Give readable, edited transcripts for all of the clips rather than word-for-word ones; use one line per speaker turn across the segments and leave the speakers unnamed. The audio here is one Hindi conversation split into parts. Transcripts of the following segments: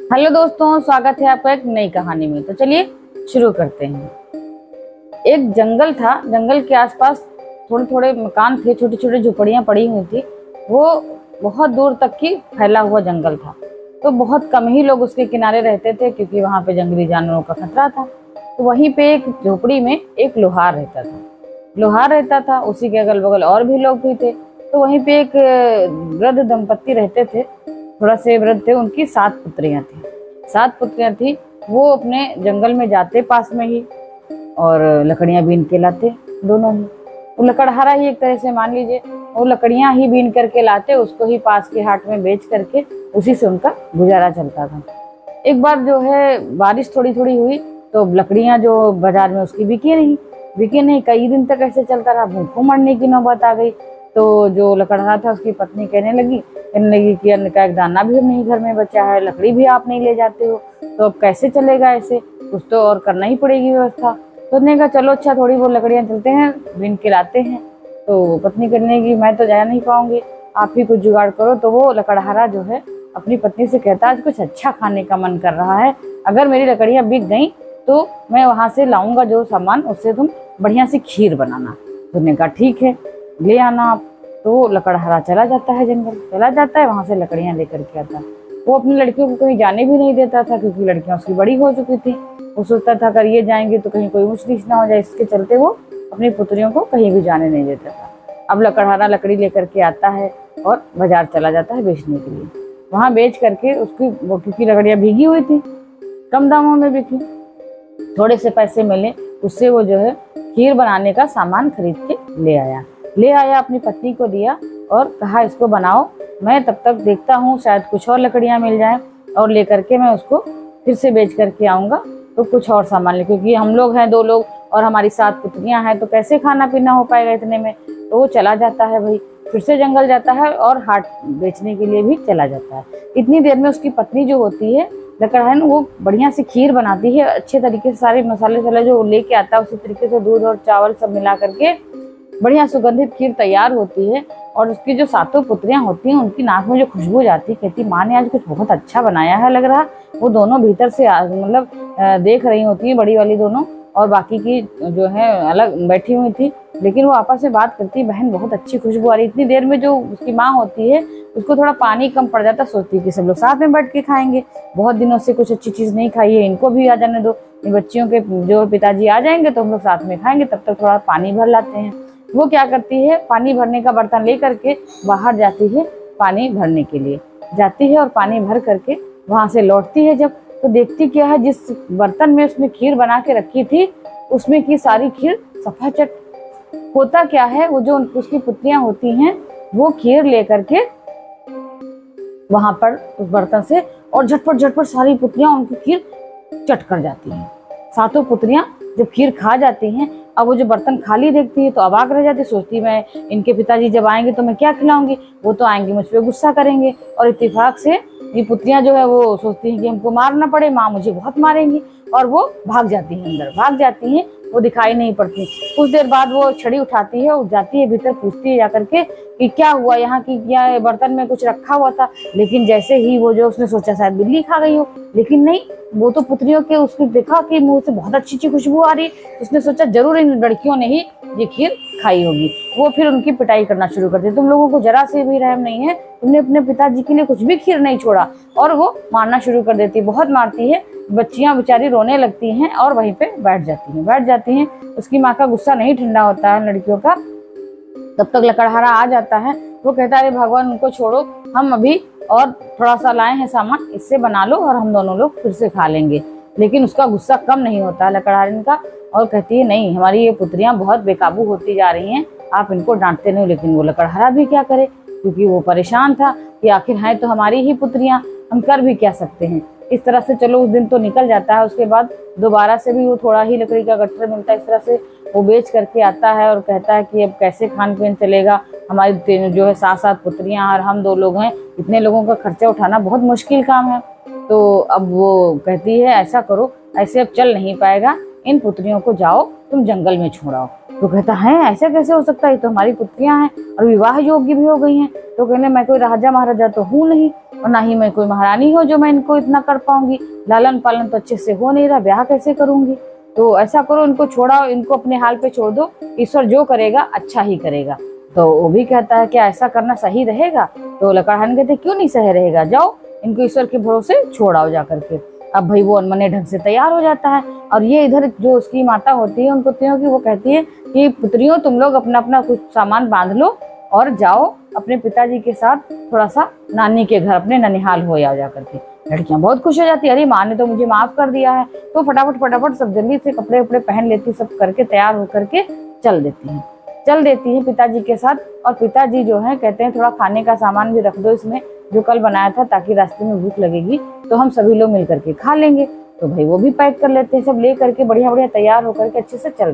हेलो दोस्तों, स्वागत है आपका एक नई कहानी में। तो चलिए शुरू करते हैं। एक जंगल था। जंगल के आसपास थोड़े थोड़े मकान थे, छोटी छोटी झुपड़ियां पड़ी हुई थी। वो बहुत दूर तक की फैला हुआ जंगल था। तो बहुत कम ही लोग उसके किनारे रहते थे, क्योंकि वहां पे जंगली जानवरों का खतरा था। तो वहीं पे एक झोपड़ी में एक लोहार रहता था। लोहार रहता था, उसी के अगल बगल और भी लोग भी थे। तो वहीं पे एक वृद्ध दंपत्ति रहते थे। थोड़ा से वृद्ध थे, उनकी 7 पुत्रियां थी। 7 पुत्रियां थी। वो अपने जंगल में जाते पास में ही, और लकड़ियां बीन के लाते दोनों ही। वो लकड़हारा ही एक तरह से मान लीजिए। वो लकड़ियां ही बीन करके लाते, उसको ही पास के हाट में बेच करके उसी से उनका गुजारा चलता था। एक बार जो है बारिश थोड़ी थोड़ी हुई, तो लकड़ियां जो बाजार में उसकी बिकी नहीं। कई दिन तक ऐसे चलता रहा, भूखों मरने की नौबत आ गई। तो जो लकड़हारा था, उसकी पत्नी कहने लगी कि अन्न का एक दाना भी नहीं घर में बचा है, लकड़ी भी आप नहीं ले जाते हो, तो अब कैसे चलेगा ऐसे? कुछ तो और करना ही पड़ेगी व्यवस्था। तो उसने कहा चलो अच्छा, थोड़ी बहुत लकड़ियां चलते हैं, बीन के लाते हैं। तो पत्नी कहने लगी मैं तो जा नहीं पाऊंगी, आप ही कुछ जुगाड़ करो। तो वो लकड़हारा जो है अपनी पत्नी से कहता आज कुछ अच्छा खाने का मन कर रहा है, अगर मेरी लकड़ियां बिक गई तो मैं वहां से लाऊंगा जो सामान, उससे तुम बढ़िया सी खीर बनाना। तो उसने कहा ठीक है, ले आना आप। तो लकड़हारा चला जाता है, जंगल चला जाता है, वहां से लकड़ियां लेकर के आता है। वो अपनी लड़कियों को कहीं जाने भी नहीं देता था, क्योंकि लड़कियां उसकी बड़ी हो चुकी थी। वो सोचता था अगर ये जाएंगे तो कहीं कोई ऊंच नीच ना हो जाए, इसके चलते वो अपनी पुत्रियों को कहीं भी जाने नहीं देता था। अब लकड़हारा लकड़ी लेकर के आता है और बाजार चला जाता है बेचने के लिए। वहां बेच करके उसकी, क्योंकि लकड़ियां भीगी हुई थी, कम दामों में बिकी, थोड़े से पैसे मिले, उससे वो जो है खीर बनाने का सामान खरीद के ले आया अपनी पत्नी को दिया और कहा इसको बनाओ, मैं तब तक देखता हूँ शायद कुछ और लकड़ियां मिल जाएं, और लेकर के मैं उसको फिर से बेच करके आऊंगा तो कुछ और सामान ले, क्योंकि हम लोग हैं 2 लोग और हमारी 7 पुत्रियां हैं, तो कैसे खाना पीना हो पाएगा इतने में। तो वो चला जाता है भाई, फिर से जंगल जाता है और हाट बेचने के लिए भी चला जाता है। इतनी देर में उसकी पत्नी जो होती है लकड़हारा, वो बढ़िया सी खीर बनाती है, अच्छे तरीके से सारे मसाले वसाले जो लेके आता है उसी तरीके से दूध और चावल सब मिला करके बढ़िया सुगंधित खीर तैयार होती है। और उसकी जो 7 पुत्रियां होती हैं, उनकी नाक में जो खुशबू जाती है, कहती माँ ने आज कुछ बहुत अच्छा बनाया है लग रहा। वो दोनों भीतर से मतलब देख रही होती है, बड़ी वाली दोनों, और बाकी की जो है अलग बैठी हुई थी। लेकिन वो आपस में बात करती, बहन बहुत अच्छी खुशबू आ रही। इतनी देर में जो उसकी माँ होती है, उसको थोड़ा पानी कम पड़ जाता, सोचती है कि सब लोग साथ में बैठ के खाएंगे, बहुत दिनों से कुछ अच्छी चीज नहीं खाई है, इनको भी आ जाने दो, इन बच्चियों के जो पिताजी आ जाएंगे तो हम लोग साथ में खाएंगे, तब तक थोड़ा पानी भर लाते हैं। वो क्या करती है, पानी भरने का बर्तन ले करके बाहर जाती है, पानी भरने के लिए जाती है, और पानी भर करके वहां से लौटती है जब, तो देखती क्या है, जिस बर्तन में उसने खीर बना के रखी थी उसमें की सारी खीर सफाचट। होता क्या है, वो जो उसकी पुत्रियां होती हैं वो खीर लेकर के वहां पर उस बर्तन से, और झटपट झटपट सारी पुत्रियां उनकी खीर चट कर जाती हैं। 7 पुत्रियां जब खीर खा जाती हैं, अब वो जो बर्तन खाली देखती है तो अवाक रह जाती, सोचती मैं इनके पिताजी जब आएंगे तो मैं क्या खिलाऊंगी, वो तो आएंगे मुझ पर गुस्सा करेंगे, और इत्तेफाक से ये पुत्रियां जो है वो सोचती हैं कि हमको मारना पड़े, माँ मुझे बहुत मारेंगी, और वो भाग जाती हैं, अंदर भाग जाती हैं, वो दिखाई नहीं पड़ती। कुछ देर बाद वो छड़ी उठाती है और जाती है भीतर, पूछती है जाकर के कि क्या हुआ यहाँ की, क्या बर्तन में कुछ रखा हुआ था। लेकिन जैसे ही वो जो, उसने सोचा शायद बिल्ली खा गई हो, लेकिन नहीं, वो तो पुत्रियों के उसकी देखा कि मुंह से बहुत अच्छी अच्छी खुशबू आ रही, उसने सोचा जरूर इन लड़कियों ने ही ये खीर खाई होगी। वो फिर उनकी पिटाई करना शुरू करती, तुम लोगों को जरा से भी रहम नहीं है, तुमने अपने पिताजी के लिए कुछ भी खीर नहीं छोड़ा, और वो मारना शुरू कर देती, बहुत मारती है। बच्चियां बेचारी रोने लगती हैं और वहीं पे बैठ जाती हैं। उसकी माँ का गुस्सा नहीं ठंडा होता है लड़कियों का। तब तक लकड़हारा आ जाता है, वो कहता है भगवान उनको छोड़ो, हम अभी और थोड़ा सा लाए हैं सामान, इससे बना लो और हम दोनों लोग फिर से खा लेंगे। लेकिन उसका गुस्सा कम नहीं होता लकड़हारिन का, और कहती है नहीं, हमारी ये पुत्रियां बहुत बेकाबू होती जा रही हैं, आप इनको डांटते नहीं। लेकिन वो लकड़हारा भी क्या करे, क्योंकि वो परेशान था कि आखिर है तो हमारी ही पुत्रियां, हम कर भी क्या सकते हैं। इस तरह से चलो उस दिन तो निकल जाता है। उसके बाद दोबारा से भी वो थोड़ा ही लकड़ी का गट्ठर मिलता है, इस तरह से वो बेच करके आता है और कहता है कि अब कैसे खान पीन चलेगा, हमारी जो है 7 पुत्रियां और हम 2 लोग हैं, इतने लोगों का खर्चा उठाना बहुत मुश्किल काम है। तो अब वो कहती है ऐसा करो, ऐसे अब चल नहीं पाएगा, इन पुत्रियों को जाओ तुम जंगल में छोड़ आओ। तो कहता है ऐसा कैसे हो सकता है, ये तो हमारी पुत्रियां हैं और विवाह योग्य भी हो गई हैं। तो कहने मैं कोई राजा महाराजा तो हूँ नहीं, और ना ही मैं कोई महारानी हो जो मैं इनको इतना कर पाऊंगी, लालन पालन तो अच्छे से हो नहीं रहा, ब्याह कैसे करूंगी। तो ऐसा करो, इनको छोड़ाओ, इनको अपने हाल पे छोड़ दो, ईश्वर जो करेगा अच्छा ही करेगा। तो वो भी कहता है कि ऐसा करना सही रहेगा। तो लकड़हारे कहते क्यों नहीं सही रहेगा, जाओ इनको ईश्वर के भरोसे छोड़ आओ जा करके। अब भाई वो अनमने ढंग से तैयार हो जाता है, और ये इधर जो उसकी माता होती है उन पुत्रियों की, वो कहती है कि पुत्रियों तुम लोग अपना अपना कुछ सामान बांध लो और जाओ अपने पिताजी के साथ थोड़ा सा नानी के घर अपने ननिहाल हो जा करके। लड़कियां बहुत खुश हो जाती है, अरे माँ ने तो मुझे माफ कर दिया है। तो फटाफट फटाफट सब जल्दी से कपड़े वपड़े पहन लेती, सब करके तैयार होकर के चल देती हैं पिताजी के साथ। और पिताजी जो है कहते हैं थोड़ा खाने का सामान भी रख दो इसमें जो कल बनाया था, ताकि रास्ते में भूख लगेगी तो हम सभी लोग मिल करके खा लेंगे। तो भाई वो भी पैक कर लेते हैं, सब ले करके बढ़िया बढ़िया तैयार होकर के अच्छे से चल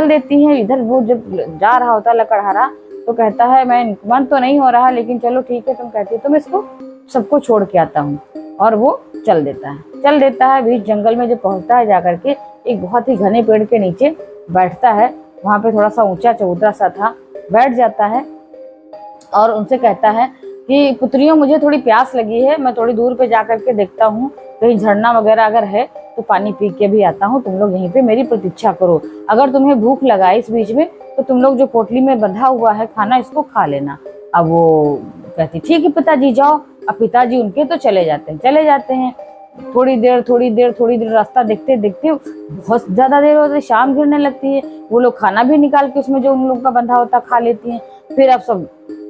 देती हैं। इधर वो जब जा रहा होता लकड़हारा तो कहता है मैं मन तो नहीं हो रहा, लेकिन चलो ठीक है तुम कहती हो तो मैं इसको सबको छोड़ के आता हूँ। और वो चल देता है बीच जंगल में। जब पहुंचता है जाकर के एक बहुत ही घने पेड़ के नीचे बैठता है, वहां पे थोड़ा सा ऊंचा चबूतरा सा था, बैठ जाता है और उनसे कहता है कि पुत्रियों मुझे थोड़ी प्यास लगी है, मैं थोड़ी दूर पे जाकर के देखता हूँ कहीं झरना वगैरह अगर है तो पानी पी के भी आता हूँ, तुम लोग यहीं पे मेरी प्रतीक्षा करो। अगर तुम्हें भूख लगा इस बीच में तो तुम लोग जो पोटली में बंधा हुआ है खाना इसको खा लेना। अब वो कहती ठीक है पिताजी जाओ। अब पिताजी उनके तो चले जाते हैं। थोड़ी देर रास्ता देखते देखते बहुत ज्यादा देर होती है, शाम गिरने लगती है। वो लोग खाना भी निकाल के उसमें जो उन लोगों का बंधा होता खा लेती हैं। फिर अब सब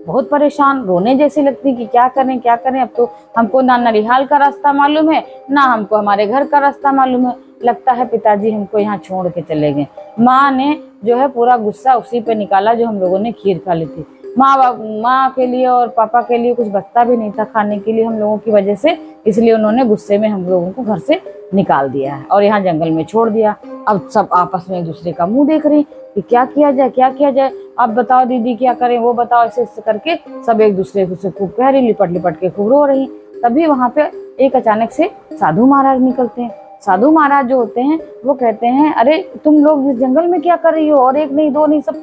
बहुत परेशान, रोने जैसी लगती कि क्या करें। अब तो हमको ना ननिहाल का रास्ता मालूम है, ना हमको हमारे घर का रास्ता मालूम है। लगता है पिताजी हमको यहाँ छोड़ के चले गए। माँ ने जो है पूरा गुस्सा उसी पे निकाला जो हम लोगों ने खीर खा ली थी। माँ के लिए और पापा के लिए कुछ बचता भी नहीं था खाने के लिए हम लोगों की वजह से, इसलिए उन्होंने गुस्से में हम लोगों को घर से निकाल दिया है और यहाँ जंगल में छोड़ दिया। अब सब आपस में एक दूसरे का मुंह देख रहे कि क्या किया जाए, आप बताओ दीदी क्या करें, वो बताओ, ऐसे करके सब एक दूसरे से खूब कह रही, लिपट के खूब रो रही। तभी वहां पे एक अचानक से साधु महाराज निकलते हैं। साधु महाराज जो होते हैं वो कहते हैं अरे तुम लोग इस जंगल में क्या कर रही हो, और एक नहीं दो नहीं सब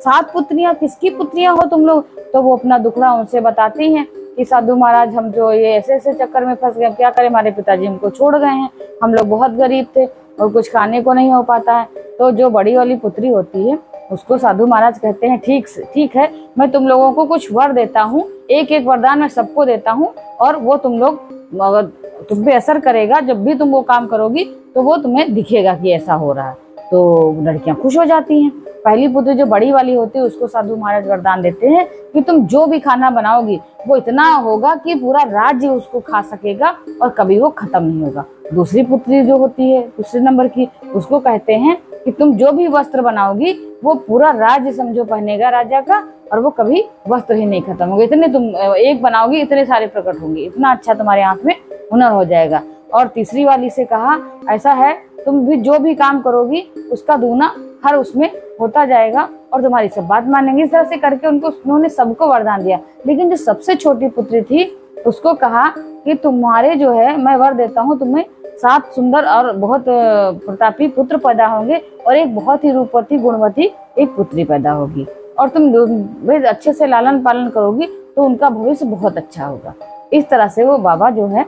7 पुत्रियां, किसकी पुत्रियां हो तुम लोग। तो वो अपना दुखड़ा उनसे बताती हैं कि साधु महाराज हम जो ये ऐसे चक्कर में फंस गए, क्या करें, हमारे पिताजी हमको छोड़ गए हैं, हम लोग बहुत गरीब थे और कुछ खाने को नहीं हो पाता है। तो जो बड़ी वाली पुत्री होती है उसको साधु महाराज कहते हैं ठीक है, मैं तुम लोगों को कुछ वर देता हूँ, एक वरदान मैं सबको देता हूँ, और वो तुम लोग अगर तुम पे असर करेगा, जब भी तुम वो काम करोगी तो वो तुम्हें दिखेगा कि ऐसा हो रहा है। तो लड़कियां खुश हो जाती हैं। पहली पुत्री जो बड़ी वाली होती है उसको साधु महाराज वरदान देते हैं कि तुम जो भी खाना बनाओगी वो इतना होगा कि पूरा राज्य उसको खा सकेगा और कभी वो खत्म नहीं होगा। दूसरी पुत्री जो होती है दूसरे नंबर की, उसको कहते हैं कि तुम जो भी वस्त्र बनाओगी वो पूरा राज्य समझो पहनेगा राजा का, और वो कभी वस्त्र ही नहीं खत्म होगा। इतने तुम एक बनाओगी इतने सारे प्रकट होंगे, इतना अच्छा तुम्हारे हाथ में हुनर हो जाएगा। और तीसरी वाली से कहा ऐसा है तुम भी जो भी काम करोगी उसका दूना हर उसमें होता जाएगा और तुम्हारी सब बात मानेंगे। इस तरह से करके उन्होंने सबको वरदान दिया। लेकिन जो सबसे छोटी पुत्री थी उसको कहा कि तुम्हारे जो है मैं वर देता हूँ, तुम्हें 7 सुंदर और बहुत प्रतापी पुत्र पैदा होंगे और एक बहुत ही रूपवती गुणवती एक पुत्री पैदा होगी, और तुम अच्छे से लालन पालन करोगी तो उनका भविष्य बहुत अच्छा होगा। इस तरह से वो बाबा जो है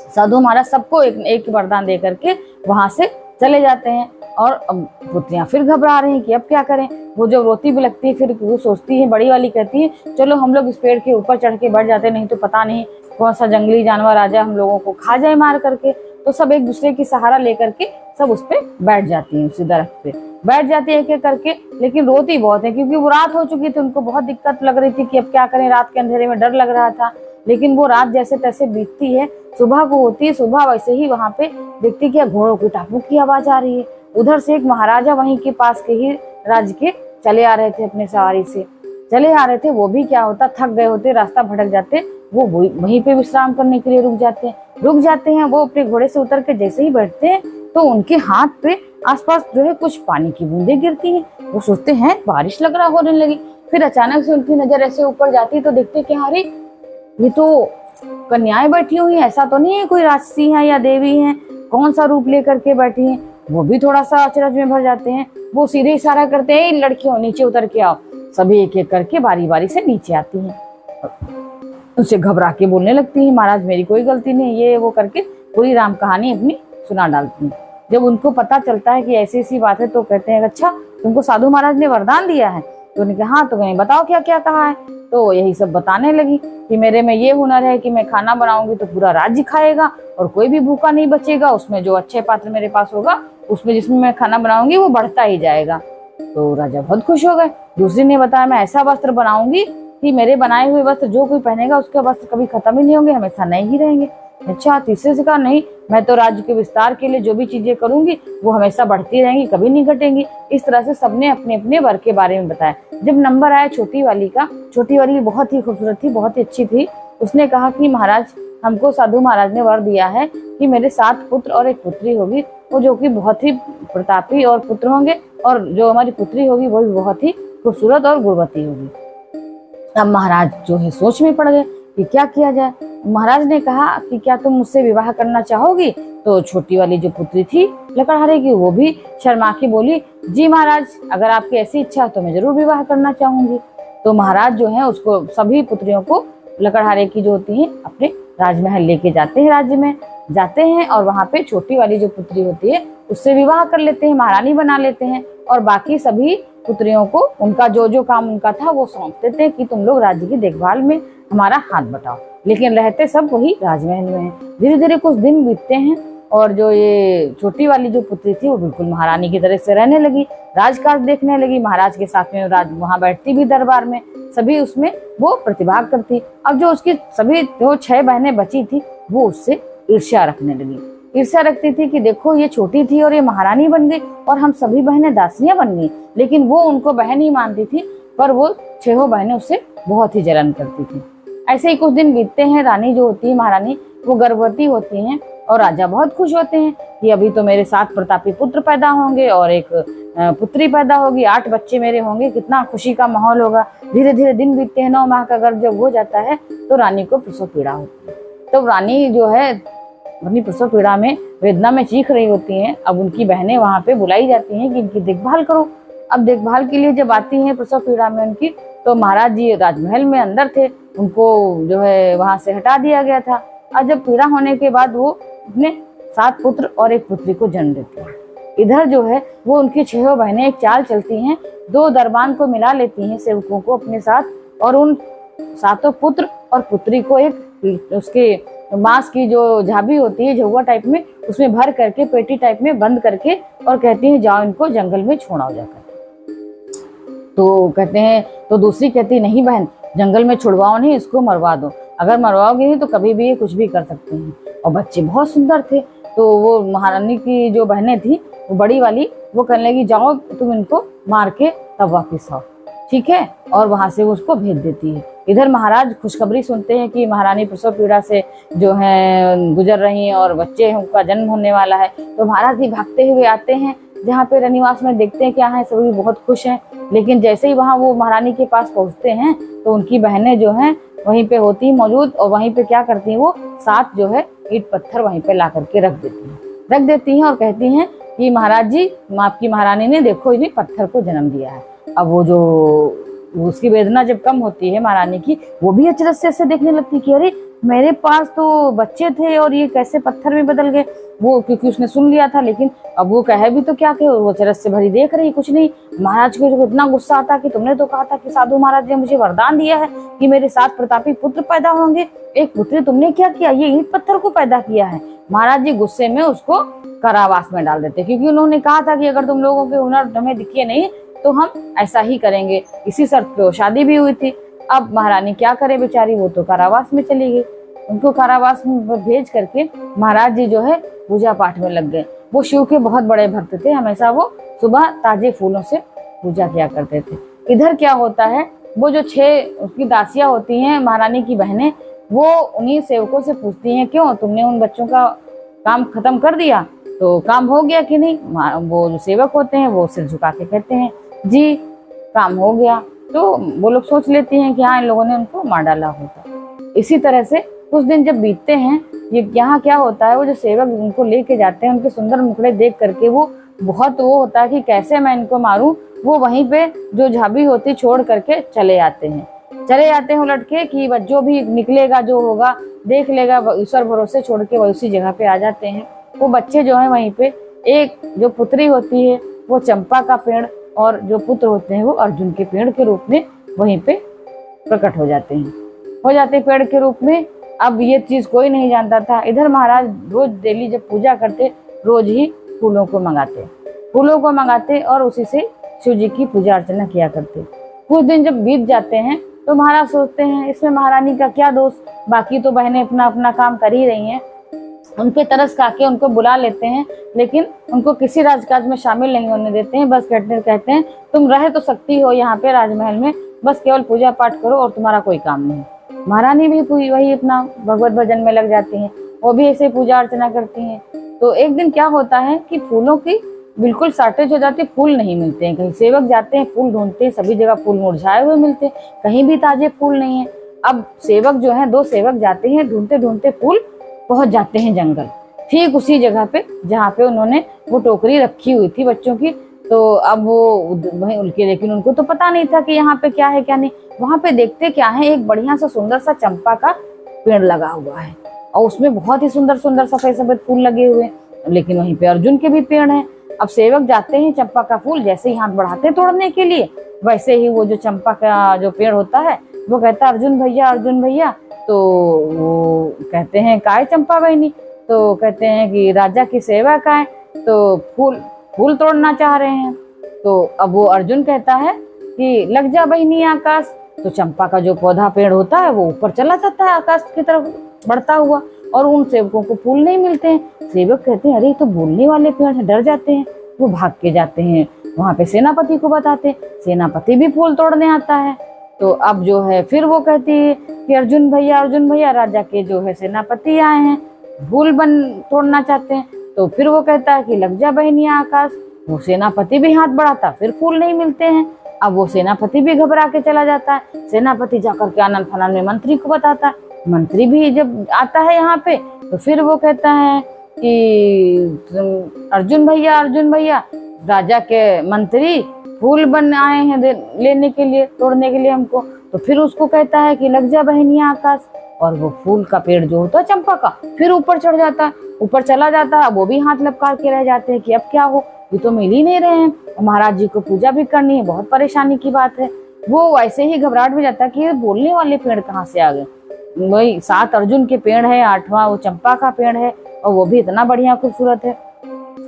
साधु महाराज सबको एक वरदान दे करके वहां से चले जाते हैं। और अब पुत्रियां फिर घबरा रही हैं कि अब क्या करें। वो जब रोती भी लगती है फिर वो सोचती है, बड़ी वाली कहती है चलो हम लोग इस पेड़ के ऊपर चढ़ के बैठ जाते, नहीं तो पता नहीं कौन सा जंगली जानवर आ जाए हम लोगों को खा जाए मार करके। तो सब एक दूसरे की सहारा लेकर के सब उस पे बैठ जाती हैं, उसी दरख्त पे बैठ जाती है एक करके। लेकिन रोती बहुत है क्योंकि वो रात हो चुकी थी, उनको बहुत दिक्कत लग रही थी कि अब क्या करें, रात के अंधेरे में डर लग रहा था। लेकिन वो रात जैसे तैसे बीतती है, सुबह को होती है। सुबह वैसे ही वहां पे देखती कि घोड़ों की टापों की आवाज आ रही है। उधर से एक महाराजा वहीं के पास के ही राज्य के चले आ रहे थे, अपने सवारी से चले आ रहे थे। वो भी क्या होता, थक गए होते, रास्ता भटक जाते, वो वहीं पे विश्राम करने के लिए रुक जाते हैं। वो अपने घोड़े से उतर के जैसे ही बैठते हैं तो उनके हाथ पे आसपास जो है कुछ पानी की बूंदें गिरती हैं। वो सोचते हैं बारिश लग रहा होने लगी। फिर अचानक से उनकी नजर ऐसे ऊपर जाती तो देखते कि अरे ये तो कन्याएं बैठी हुई हैं, ऐसा तो नहीं है कोई राक्षसी है या देवी है, कौन सा रूप लेकर के बैठी हैं। वो भी थोड़ा सा अचरज में भर जाते हैं। वो सीधे इशारा करते हैं, लड़कियों नीचे उतर के आओ। सभी एक एक करके बारी बारी से नीचे आती हैं, उनसे घबरा के बोलने लगती है, महाराज मेरी कोई गलती नहीं, ये वो करके पूरी राम कहानी अपनी सुना डालती हैं। जब उनको पता चलता है कि ऐसी ऐसी बात है तो कहते हैं अच्छा तुमको साधु महाराज ने वरदान दिया है? तो उन्होंने कहा हाँ, तो कहीं बताओ क्या क्या कहा है। तो यही सब बताने लगी कि मेरे में ये हुनर है कि मैं खाना बनाऊंगी तो पूरा राज्य खाएगा और कोई भी भूखा नहीं बचेगा। उसमें जो अच्छे पात्र मेरे पास होगा उसमें जिसमें मैं खाना बनाऊंगी वो बढ़ता ही जाएगा। तो राजा बहुत खुश हो गए। दूसरी ने बताया मैं ऐसा वस्त्र बनाऊंगी कि मेरे बनाए हुए वस्त्र जो कोई पहनेगा उसके वस्त्र कभी खत्म ही नहीं होंगे, हमेशा नए ही रहेंगे। अच्छा, तीसरे से कहा नहीं, मैं तो राज्य के विस्तार के लिए जो भी चीजें करूंगी वो हमेशा बढ़ती रहेंगी, कभी नहीं घटेंगी। इस तरह से सबने अपने अपने वर के बारे में बताया। जब नंबर आया छोटी वाली का, छोटी वाली बहुत ही खूबसूरत थी, बहुत ही अच्छी थी। उसने कहा कि महाराज हमको साधु महाराज ने वर दिया है कि मेरे 7 पुत्र और 1 पुत्री होगी, वो जो कि बहुत ही प्रतापी और पुत्र होंगे, और जो हमारी पुत्री होगी वो भी बहुत ही खूबसूरत और गुणवती होगी। अब महाराज जो है सोच में पड़ गए कि क्या किया जाए। महाराज ने कहा कि क्या तुम मुझसे विवाह करना चाहोगी? तो छोटी वाली जो पुत्री थी लकड़हारे की, वो भी शर्मा के बोली जी महाराज, अगर आपकी ऐसी इच्छा है तो मैं जरूर विवाह करना चाहूंगी। तो महाराज जो है उसको सभी पुत्रियों को लकड़हारे की जो होती है अपने राजमहल लेके जाते हैं, राज्य में जाते हैं, और वहां पे छोटी वाली जो पुत्री होती है उससे विवाह कर लेते हैं, महारानी बना लेते हैं, और बाकी सभी पुत्रियों को उनका जो जो काम उनका था वो सौंप देते हैं कि तुम लोग राज्य की देखभाल में हमारा हाथ बटाओ। लेकिन रहते सब वही राजमहल में हैं। धीरे धीरे कुछ दिन बीतते हैं और जो ये छोटी वाली जो पुत्री थी वो बिल्कुल महारानी की तरह से रहने लगी, राजकाज देखने लगी, महाराज के साथ में राज वहां बैठती भी दरबार में, सभी उसमें वो प्रतिभाग करती। अब जो उसकी सभी जो 6 बहनें बची थी वो उससे ईर्ष्या रखने लगी, ईर्ष्या रखती थी कि देखो ये छोटी थी और ये महारानी बन गई और हम सभी बहनें दासियां बन गई। लेकिन वो उनको बहन ही मानती थी, पर वो 6 बहनें उससे बहुत ही जलन करती थी। ऐसे ही कुछ दिन बीतते हैं। रानी जो होती है महारानी वो गर्भवती होती हैं और राजा बहुत खुश होते हैं कि अभी तो मेरे 7 प्रतापी पुत्र पैदा होंगे और 1 पुत्री पैदा होगी, 8 बच्चे मेरे होंगे, कितना खुशी का माहौल होगा। धीरे धीरे दिन बीतते हैं। 9 माह का गर्भ जब हो जाता है तो रानी को प्रसव पीड़ा होती है। तो रानी जो है अपनी प्रसव पीड़ा में वेदना में चीख रही होती हैं। अब उनकी बहनें वहां पे बुलाई जाती हैं कि इनकी देखभाल करो। अब देखभाल के लिए जब आती हैं प्रसव पीड़ा में उनकी, तो महाराज जी राजमहल में अंदर थे, उनको जो है वहां से हटा दिया गया था। और जब पीड़ा होने के बाद वो अपने 7 पुत्र और 1 पुत्री को जन्म देते हैं। इधर जो है वो उनकी 6 बहनें एक चाल चलती हैं, 2 दरबान को मिला लेती हैं सेवकों को अपने साथ, और उन 7 पुत्र और पुत्री को एक उसके बांस की जो झाबी होती है झुआ टाइप में, उसमें भर करके पेटी टाइप में बंद करके और कहती हैं जाओ इनको जंगल में छोड़ाओ जाकर। तो कहते हैं, तो दूसरी कहती नहीं बहन, जंगल में छुड़वाओ नहीं, इसको मरवा दो, अगर मरवाओगे नहीं तो कभी भी ये कुछ भी कर सकते हैं। और बच्चे बहुत सुंदर थे, तो वो महारानी की जो बहनें थी वो बड़ी वाली वो कहने लगी जाओ तुम इनको मार के तब वापिस आओ, ठीक है, और वहां से वो उसको भेज देती है। इधर महाराज खुशखबरी सुनते हैं कि महारानी प्रसव पीड़ा से जो है गुजर रही हैं और बच्चे उनका जन्म होने वाला है। तो महाराज जी भागते हुए आते हैं जहाँ पे रनिवास में, देखते हैं क्या है, सभी बहुत खुश हैं। लेकिन जैसे ही वहाँ वो महारानी के पास पहुँचते हैं तो उनकी बहनें जो हैं वहीं पे होती मौजूद, और वहीं पे क्या करती हैं वो 7 जो है ईंट पत्थर वहीं पे ला करके रख देती हैं और कहती हैं कि महाराज जी आपकी महारानी ने देखो इन्हें पत्थर को जन्म दिया है। अब वो जो उसकी वेदना जब कम होती है महारानी की, वो भी अचरज से ऐसे देखने लगती कि अरे मेरे पास तो बच्चे थे और ये कैसे पत्थर में बदल गए। वो क्योंकि उसने सुन लिया था, लेकिन अब वो कहे भी तो क्या कहे, वो अचरज से भरी देख रही कुछ नहीं। महाराज को जो इतना गुस्सा आता कि तुमने तो कहा था कि साधु महाराज ने मुझे वरदान दिया है कि मेरे 7 प्रतापी पुत्र पैदा होंगे, 1 पुत्री तुमने क्या किया, ये ईंट पत्थर को पैदा किया है। महाराज जी गुस्से में उसको कारावास में डाल देते, क्योंकि उन्होंने कहा था कि अगर तुम लोगों के हुनर हमें दिखे नहीं तो हम ऐसा ही करेंगे। इसी शर्त पे वो शादी भी हुई थी। अब महारानी क्या करे बेचारी, वो तो कारावास में चली गई। उनको कारावास में भेज करके महाराज जी जो है पूजा पाठ में लग गए। वो शिव के बहुत बड़े भक्त थे, हमेशा वो सुबह ताजे फूलों से पूजा किया करते थे। इधर क्या होता है, वो जो 6 उसकी दासियां होती हैं महारानी की बहनें, वो उन्हीं सेवकों से पूछती हैं क्यों तुमने उन बच्चों का काम खत्म कर दिया, तो काम हो गया कि नहीं। वो जो सेवक होते हैं वो सिर झुका के कहते हैं जी काम हो गया। तो वो लोग सोच लेती हैं कि हाँ इन लोगों ने उनको मार डाला होता। इसी तरह से कुछ दिन जब बीतते हैं ये यहाँ क्या होता है, वो जो सेवक उनको लेके जाते हैं उनके सुंदर मुखड़े देख करके वो बहुत वो होता है कि कैसे मैं इनको मारूं। वो वहीं पे जो झाबी होती छोड़ करके चले आते हैं उलट के कि जो भी निकलेगा जो होगा देख लेगा, ईश्वर भरोसे छोड़ के वो उसी जगह पे आ जाते हैं। वो बच्चे जो है वहीं पे, एक जो पुत्री होती है वो चंपा का पेड़ और जो पुत्र होते हैं वो अर्जुन के पेड़ के रूप में वहीं पे प्रकट हो जाते पेड़ के रूप में। अब ये चीज कोई नहीं जानता था। इधर महाराज रोज डेली जब पूजा करते, रोज ही फूलों को मंगाते और उसी से शिव जी की पूजा अर्चना किया करते। कुछ दिन जब बीत जाते हैं तो महाराज सोचते हैं इसमें महारानी का क्या दोष, बाकी तो बहनें अपना अपना काम कर ही रही हैं। उनके तरस खाके उनको बुला लेते हैं, लेकिन उनको किसी राजकाज में शामिल नहीं होने देते हैं। बस कहते हैं तुम रह तो सकती हो यहाँ पे राजमहल में, बस केवल पूजा पाठ करो और तुम्हारा कोई काम नहीं। महारानी भी वही अपना भगवत भजन में लग जाती हैं, वो भी ऐसे पूजा अर्चना करती हैं। तो एक दिन क्या होता है कि फूलों की बिल्कुल शॉर्टेज हो जाती है, फूल नहीं मिलते हैं। कहीं सेवक जाते हैं, फूल ढूंढते हैं, सभी जगह फूल मुरझाए हुए मिलते हैं, कहीं भी ताजे फूल नहीं है। अब सेवक जो है, 2 सेवक जाते हैं, ढूंढते ढूंढते फूल पहुंच जाते हैं जंगल, ठीक उसी जगह पे जहाँ पे उन्होंने वो टोकरी रखी हुई थी बच्चों की। तो अब वो वहीं उनके, लेकिन उनको तो पता नहीं था कि यहाँ पे क्या है क्या नहीं। वहां पे देखते क्या है, एक बढ़िया सा सुंदर सा चंपा का पेड़ लगा हुआ है और उसमें बहुत ही सुंदर सुंदर सफेद सफेद फूल लगे हुए, लेकिन वहीं पे अर्जुन के भी पेड़ हैं। अब सेवक जाते हैं, चंपा का फूल जैसे ही हाथ बढ़ाते हैं तोड़ने के लिए, वैसे ही वो जो चंपा का जो पेड़ होता है वो कहता है अर्जुन भैया। तो वो कहते हैं काय चंपा बहनी, तो कहते हैं कि राजा की सेवा का है, तो फूल तोड़ना चाह रहे हैं। तो अब वो अर्जुन कहता है कि लग जा बहनी आकाश। तो चंपा का जो पौधा पेड़ होता है वो ऊपर चला जाता है आकाश की तरफ बढ़ता हुआ, और उन सेवकों को फूल नहीं मिलते हैं। सेवक कहते हैं अरे तो बोलने वाले पेड़ हैं, डर जाते हैं, वो भाग के जाते हैं वहां पे सेनापति को बताते। सेनापति भी फूल तोड़ने आता है। तो अब जो है फिर वो कहती है कि अर्जुन भैया राजा के जो है सेनापति आए हैं, फूल तोड़ना चाहते हैं। तो फिर वो कहता है कि लग जा बहनिया आकाश। वो सेनापति भी हाथ बढ़ाता, फिर फूल नहीं मिलते हैं। अब वो सेनापति भी घबरा के चला जाता है। सेनापति जाकर के आनन फानन में मंत्री को बताता है। मंत्री भी जब आता है यहाँ पे तो फिर वो कहता है कि अर्जुन भैया राजा के मंत्री फूल बन आए हैं लेने के लिए, तोड़ने के लिए हमको। तो फिर उसको कहता है कि लग जा बहनिया आकाश, और वो फूल का पेड़ जो होता है चंपा का फिर ऊपर चढ़ जाता है, ऊपर चला जाता है। वो भी हाथ लपकार के रह जाते हैं कि अब क्या हो, ये तो मिल ही नहीं रहे हैं, महाराज जी को पूजा भी करनी है, बहुत परेशानी की बात है। वो ऐसे ही घबराहट में जाता है कि ये बोलने वाले पेड़ कहाँ से आ गए। वही 7 अर्जुन के पेड़ है, 8वां वो चंपा का पेड़ है, और वो भी इतना बढ़िया खूबसूरत है।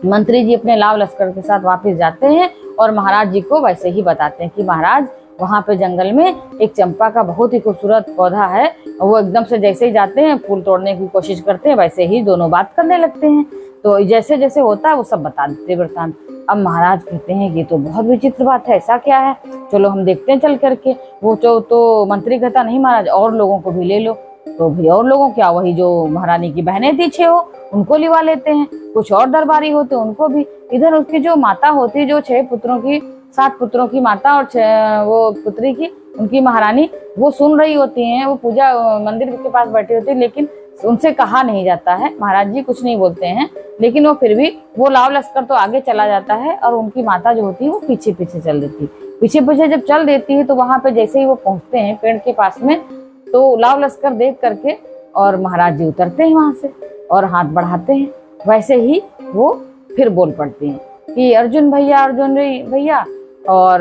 मंत्री जी अपने लाव लश्कर के साथ वापस जाते हैं और महाराज जी को वैसे ही बताते हैं कि महाराज वहां पे जंगल में एक चंपा का बहुत ही खूबसूरत पौधा है, और वो एकदम से जैसे ही जाते हैं फूल तोड़ने की कोशिश करते हैं, वैसे ही दोनों बात करने लगते हैं। तो जैसे जैसे होता है वो सब बता देते वृत्तांत। अब महाराज कहते हैं कि तो बहुत विचित्र बात है, ऐसा क्या है, चलो हम देखते हैं चल करके। वो तो मंत्री कहता नहीं महाराज और लोगों को भी ले लो। तो भाई और लोगों क्या, वही जो महारानी की बहनें थी 6 उनको लिवा लेते हैं, कुछ और दरबारी होते उनको भी। इधर उसकी जो माता होती, जो 7 पुत्रों की माता और 6 वो पुत्री की उनकी महारानी, वो सुन रही होती हैं, वो पूजा मंदिर के पास बैठी होती है, लेकिन उनसे कहा नहीं जाता है, महाराज जी कुछ नहीं बोलते हैं। लेकिन वो फिर भी वो लाव लश्कर तो आगे चला जाता है और उनकी माता जो होती है वो पीछे पीछे चल देती है। पीछे जब चल देती है तो वहां पे जैसे ही वो पहुंचते हैं पेड़ के पास में, तो लाव लश्कर देख करके और महाराज जी उतरते हैं वहां से और हाथ बढ़ाते हैं। वैसे ही वो फिर बोल पड़ते हैं कि अर्जुन भैया और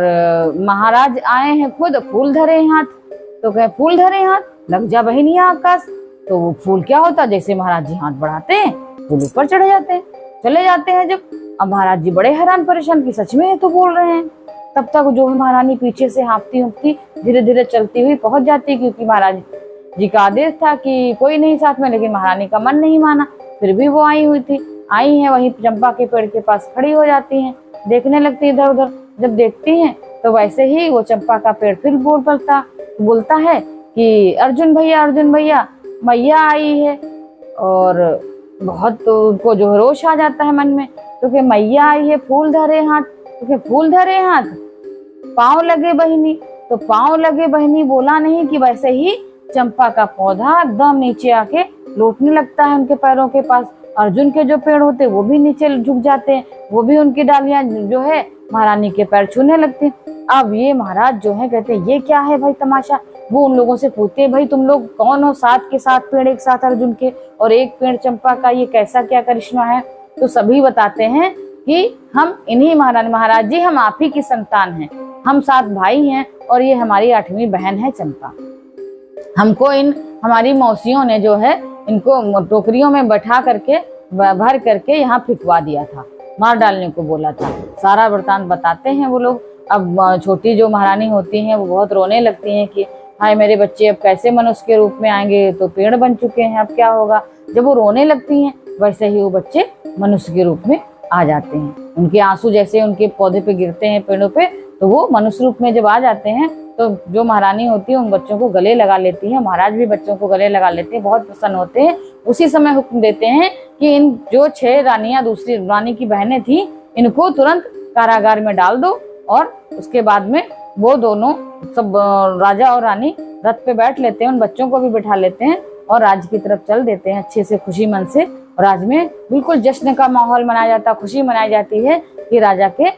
महाराज आए हैं खुद, फूल धरे हाथ। तो कहे फूल धरे हाथ, लग जा बहनिया आकाश। तो वो फूल क्या होता, जैसे महाराज जी हाथ बढ़ाते हैं फूल ऊपर चढ़ जाते हैं, चले जाते हैं। जब अब महाराज जी बड़े हैरान परेशान कि सच में तो बोल रहे हैं। तब तक जो है महारानी पीछे से हाँफती धीरे धीरे चलती हुई पहुंच जाती, क्योंकि महाराज जी का आदेश था कि कोई नहीं साथ में, लेकिन महारानी का मन नहीं माना। फिर भी वो आई हैं वहीं चंपा के पेड़ के पास खड़ी हो जाती हैं, देखने लगती इधर उधर। जब देखती हैं तो वैसे ही वो चंपा का पेड़ फिर बोलता है कि अर्जुन भैया मैया आई है। और बहुत तो उनको जो रोष आ जाता है मन में, क्योंकि मैया आई है, फूल धरे हाथ, पाँव लगे बहिनी। तो पाँव लगे बहिनी बोला नहीं कि वैसे ही चंपा का पौधा एकदम नीचे आके लौटने लगता है उनके पैरों के पास। अर्जुन के जो पेड़ होते वो भी नीचे झुक जाते हैं, वो भी उनकी डालियां जो है महारानी के पैर छूने लगती हैं। अब ये महाराज जो है कहते हैं ये क्या है भाई तमाशा। वो उन लोगों से पूछते हैं भाई तुम लोग कौन हो, 7 के 7 पेड़ एक साथ अर्जुन के और एक पेड़ चंपा का, ये कैसा क्या करिश्मा है। तो सभी बताते हैं कि हम इन्हीं महाराज जी हम आप ही की संतान हैं, हम 7 भाई हैं और ये हमारी 8वीं बहन है चंपा। हमको हमारी मौसियों ने जो है इनको टोकरियों में बैठा करके भर करके यहाँ फिकवा दिया था, मार डालने को बोला था। सारा वृतांत बताते हैं वो लोग। अब छोटी जो महारानी होती हैं वो बहुत रोने लगती हैं कि हाय मेरे बच्चे अब कैसे मनुष्य के रूप में आएंगे, तो पेड़ बन चुके हैं, अब क्या होगा। जब वो रोने लगती हैं वैसे ही वो बच्चे मनुष्य के रूप में आ जाते हैं। उनके आंसू जैसे उनके पौधे पे गिरते हैं, पेड़ों पे, तो वो मनुष्य रूप में जब आ जाते हैं तो जो महारानी होती है उन बच्चों को गले लगा लेती है। महाराज भी बच्चों को गले लगा लेते हैं, बहुत प्रसन्न होते हैं। उसी समय हुक्म देते हैं कि इन जो 6 रानियां दूसरी रानी की बहनें थी इनको तुरंत कारागार में डाल दो। और उसके बाद में वो दोनों सब राजा और रानी रथ पे बैठ लेते हैं, उन बच्चों को भी बिठा लेते हैं और राज्य की तरफ चल देते हैं अच्छे से खुशी मन से। राज्य में बिल्कुल जश्न का माहौल मनाया जाता, खुशी मनाई जाती है कि राजा के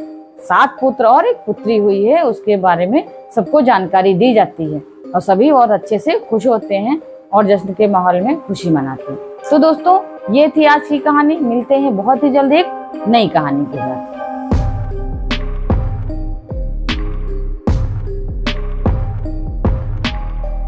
7 पुत्र और 1 पुत्री हुई है, उसके बारे में सबको जानकारी दी जाती है और सभी और अच्छे से खुश होते हैं और जश्न के माहौल में खुशी मनाते हैं। तो दोस्तों ये थी आज की कहानी। मिलते हैं बहुत ही जल्द एक नई कहानी के साथ।